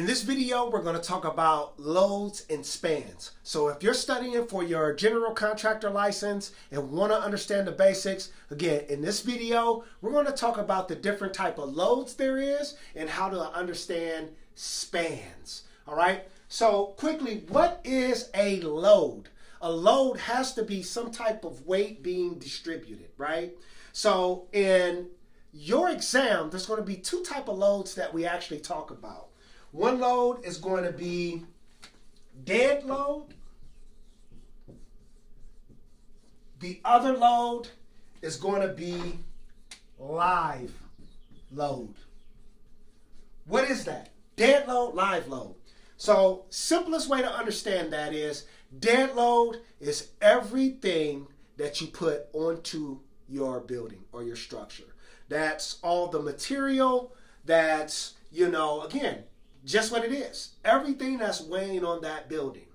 In this video, we're going to talk about loads and spans. So if you're studying for your general contractor license and want to understand the basics, again, in this video, we're going to talk about the different type of loads there is and how to understand spans. All right. So quickly, what is a load? A load has to be some type of weight being distributed, right? So in your exam, there's going to be two type of loads that we actually talk about. One load is going to be dead load. The other load is going to be live load. What is that? Dead load, live load. So simplest way to understand that is dead load is everything that you put onto your building or your structure. That's all the material, that's, again, just what it is. Everything that's weighing on that building.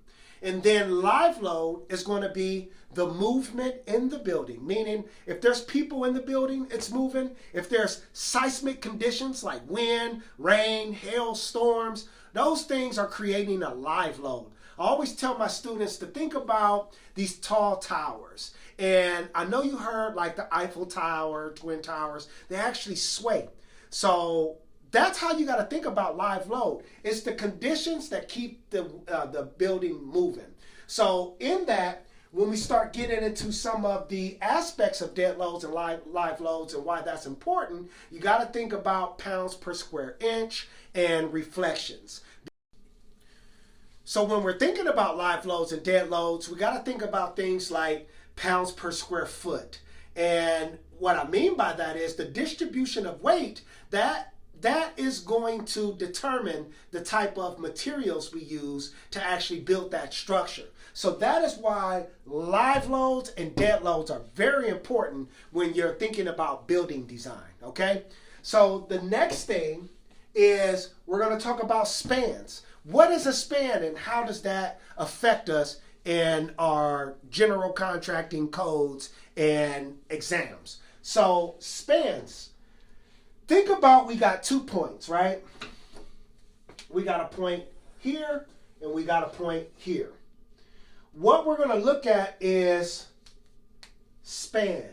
And then live load is going to be the movement in the building, meaning if there's people in the building, it's moving. If there's seismic conditions like wind, rain, hail, storms, those things are creating a live load. I always tell my students to think about these tall towers. And I know you heard like the Eiffel Tower, Twin Towers, they actually sway. So that's how you got to think about live load. It's the conditions that keep the building moving. So in that, when we start getting into some of the aspects of dead loads and live loads and why that's important, you got to think about pounds per square inch and reflections. So when we're thinking about live loads and dead loads, we got to think about things like pounds per square foot. And what I mean by that is the distribution of weight, that is going to determine the type of materials we use to actually build that structure. So that is why live loads and dead loads are very important when you're thinking about building design, okay? So the next thing is we're going to talk about spans. What is a span and how does that affect us in our general contracting codes and exams? So spans. Think about we got 2 points, right? We got a point here and we got a point here. What we're going to look at is span.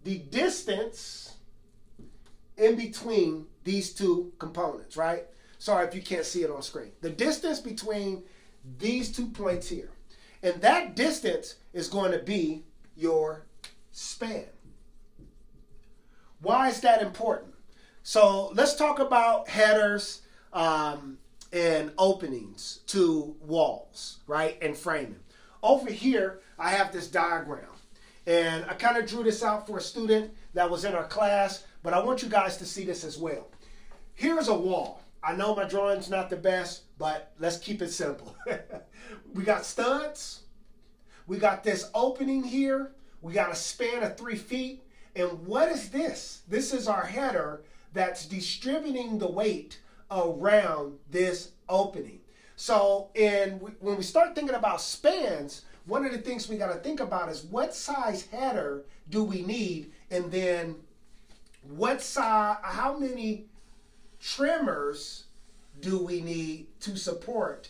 The distance in between these two components, right? Sorry if you can't see it on screen. The distance between these 2 points here. And that distance is going to be your span. Why is that important? So let's talk about headers and openings to walls, right? And framing. Over here, I have this diagram. And I kind of drew this out for a student that was in our class, but I want you guys to see this as well. Here's a wall. I know my drawing's not the best, but let's keep it simple. We got studs. We got this opening here. We got a span of 3 feet. And what is this? This is our header that's distributing the weight around this opening. So when we start thinking about spans, one of the things we got to think about is what size header do we need, and then what size, how many trimmers do we need to support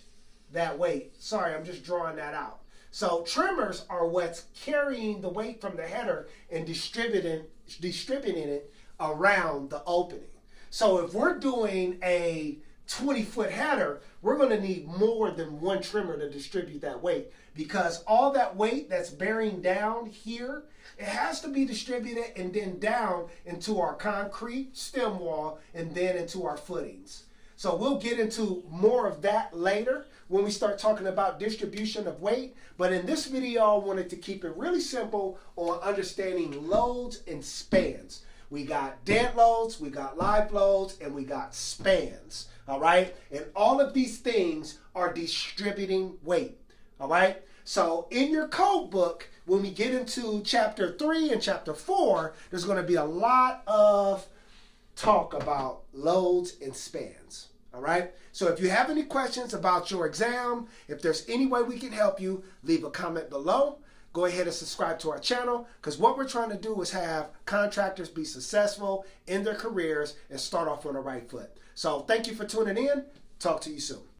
that weight? Sorry, I'm just drawing that out. So trimmers are what's carrying the weight from the header and distributing it around the opening. So if we're doing a 20-foot header, we're going to need more than one trimmer to distribute that weight, because all that weight that's bearing down here, it has to be distributed and then down into our concrete stem wall and then into our footings. So we'll get into more of that later when we start talking about distribution of weight. But in this video, I wanted to keep it really simple on understanding loads and spans. We got dead loads, we got live loads, and we got spans. All right. And all of these things are distributing weight. All right. So in your code book, when we get into chapter 3 and chapter 4, there's going to be a lot of talk about loads and spans. All right. So if you have any questions about your exam, if there's any way we can help you, leave a comment below. go ahead and subscribe to our channel, because what we're trying to do is have contractors be successful in their careers and start off on the right foot. So thank you for tuning in. Talk to you soon.